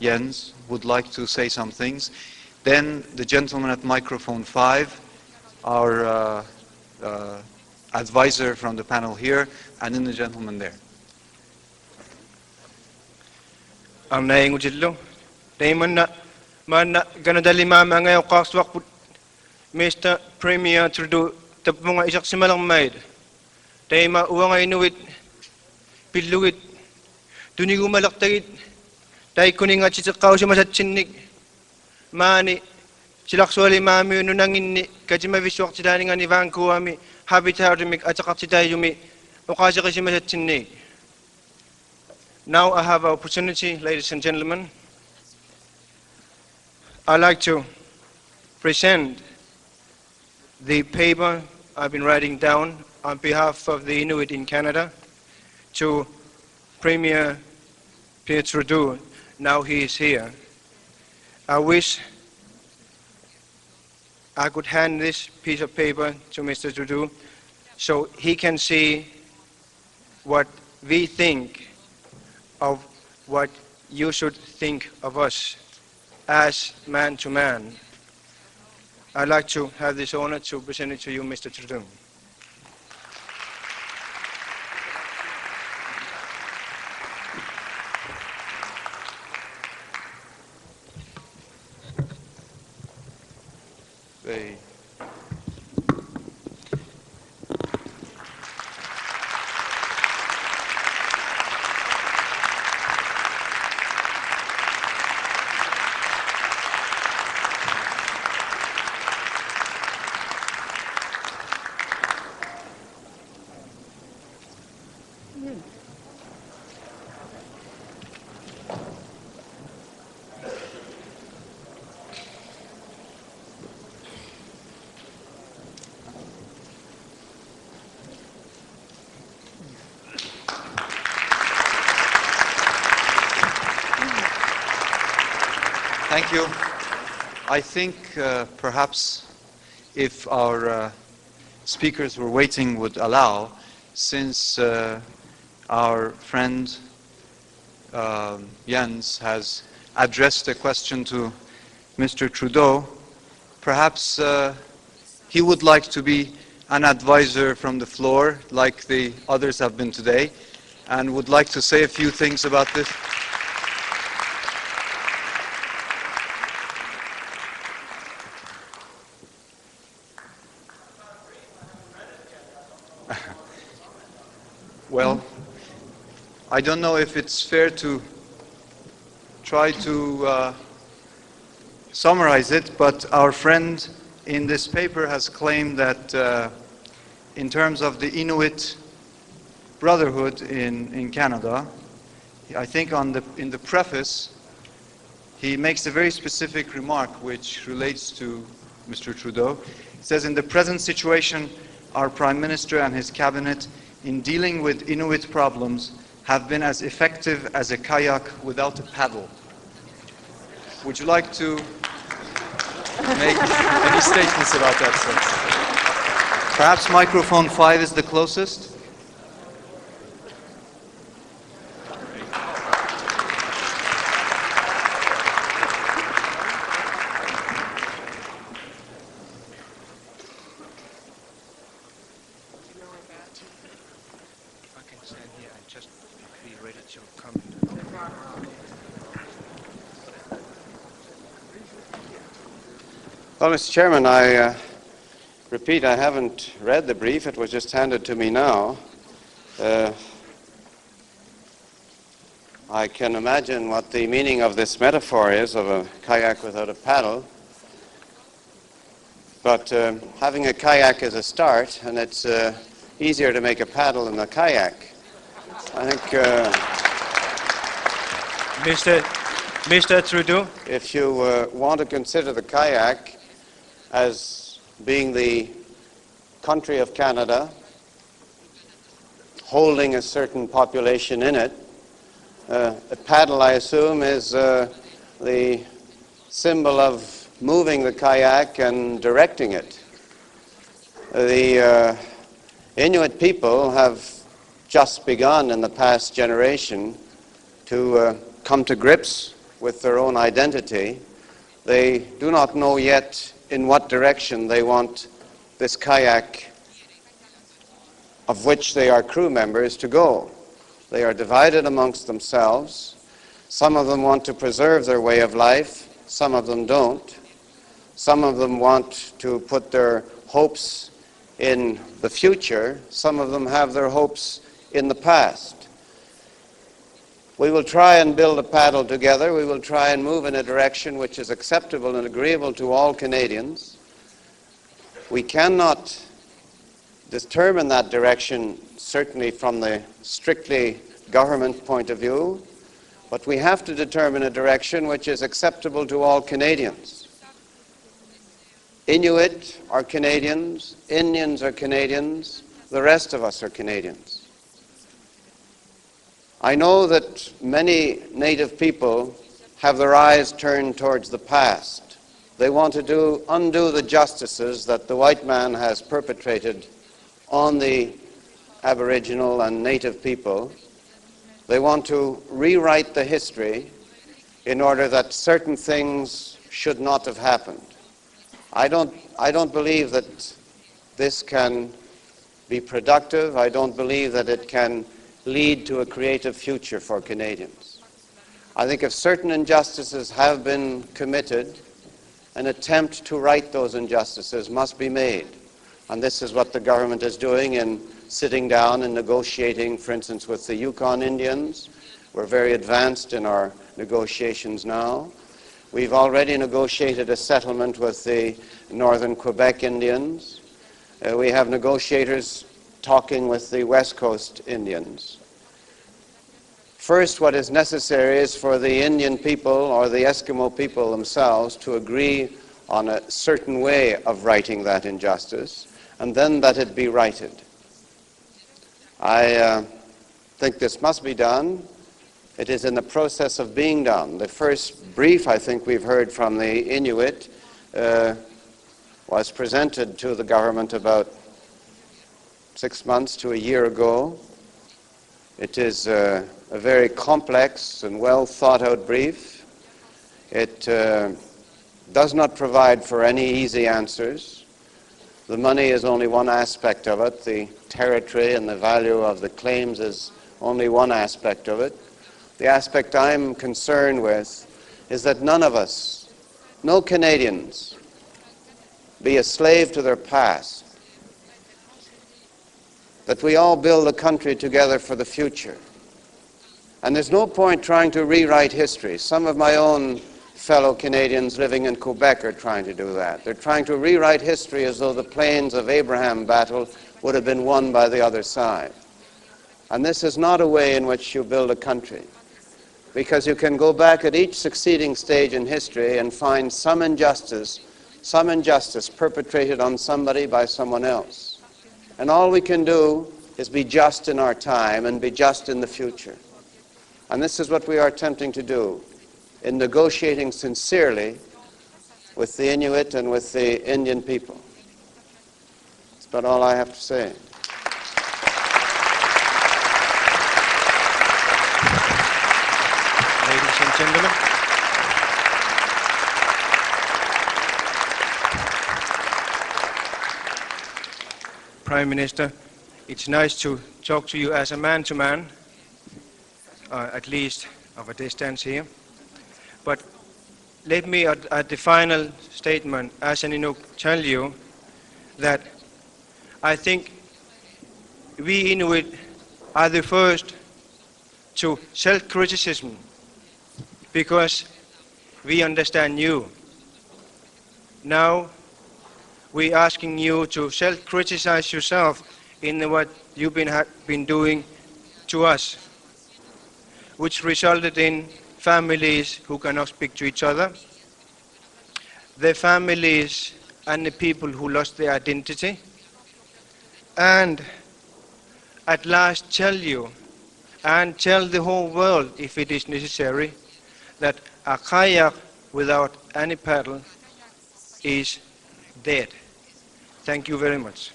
Jens, would like to say some things. Then the gentleman at microphone 5, our advisor from the panel here, and then the gentleman there. Ang naingudillo. Dayman na ganadali mama ngayon kaswak Mr. Premier Trudeau tapong isak simalang maid. Dayma uwang Inuit piluit tunigo malaktagit. Day kuning at sisakaw siya masatsinnig. Mani silakswali mami ununangin ni kajima viswak sidani nga ni Vanku ami habitarumik at saka sidayumi ukasya kasi masatsinnig. Now I have an opportunity, ladies and gentlemen. I'd like to present the paper I've been writing down on behalf of the Inuit in Canada to Premier Pierre Trudeau. Now he is here. I wish I could hand this piece of paper to Mr. Trudeau so he can see what we think of what you should think of us as man to man. I'd like to have this honor to present it to you, Mr. Trudeau. Thank you. I think perhaps if our speakers were waiting would allow, since our friend Jens has addressed a question to Mr. Trudeau, perhaps he would like to be an advisor from the floor like the others have been today and would like to say a few things about this. Well, I don't know if it's fair to try to summarize it, but our friend in this paper has claimed that in terms of the Inuit brotherhood in Canada, I think in the preface, he makes a very specific remark which relates to Mr. Trudeau. It says, in the present situation, our Prime Minister and his cabinet in dealing with Inuit problems have been as effective as a kayak without a paddle. Would you like to make any statements about that, sir? Perhaps microphone 5 is the closest. Well, Mr. Chairman, I repeat, I haven't read the brief. It was just handed to me now. I can imagine what the meaning of this metaphor is of a kayak without a paddle. But having a kayak is a start, and it's easier to make a paddle than a kayak. I think... Mr. Trudeau? If you want to consider the kayak as being the country of Canada, holding a certain population in it, a paddle, I assume, is the symbol of moving the kayak and directing it. The Inuit people have just begun in the past generation to come to grips with their own identity. They do not know yet in what direction they want this kayak, of which they are crew members, to go. They are divided amongst themselves. Some of them want to preserve their way of life, some of them don't. Some of them want to put their hopes in the future, some of them have their hopes in the past. We will try and build a paddle together. We will try and move in a direction which is acceptable and agreeable to all Canadians. We cannot determine that direction, certainly from the strictly government point of view, but we have to determine a direction which is acceptable to all Canadians. Inuit are Canadians, Indians are Canadians, the rest of us are Canadians. I know that many Native people have their eyes turned towards the past. They want to undo the justices that the white man has perpetrated on the Aboriginal and Native people. They want to rewrite the history in order that certain things should not have happened. I don't believe that this can be productive. I don't believe that it can lead to a creative future for Canadians. I think if certain injustices have been committed, an attempt to right those injustices must be made. And this is what the government is doing in sitting down and negotiating, for instance, with the Yukon Indians. We're very advanced in our negotiations now. We've already negotiated a settlement with the northern Quebec Indians. We have negotiators talking with the West Coast Indians. First, what is necessary is for the Indian people or the Eskimo people themselves to agree on a certain way of righting that injustice, and then that it be righted. I think this must be done. It is in the process of being done. The first brief, I think, we've heard from the Inuit was presented to the government about 6 months to a year ago. It is a very complex and well thought out brief. It does not provide for any easy answers. The money is only one aspect of it. The territory and the value of the claims is only one aspect of it. The aspect I'm concerned with is that none of us, no Canadians, be a slave to their past. That we all build a country together for the future. And there's no point trying to rewrite history. Some of my own fellow Canadians living in Quebec are trying to do that. They're trying to rewrite history as though the Plains of Abraham battle would have been won by the other side. And this is not a way in which you build a country. Because you can go back at each succeeding stage in history and find some injustice perpetrated on somebody by someone else. And all we can do is be just in our time and be just in the future. And this is what we are attempting to do in negotiating sincerely with the Inuit and with the Indian people. That's about all I have to say. Ladies and gentlemen, Prime Minister, it's nice to talk to you as a man-to-man, at least of a distance here. But let me, at the final statement, as an Inuit, tell you that I think we Inuit are the first to self-criticism because we understand you. Now we're asking you to self-criticize yourself in what you've been doing to us, which resulted in families who cannot speak to each other, the families and the people who lost their identity, and at last tell you and tell the whole world, if it is necessary, that a kayak without any paddle is dead. Thank you very much.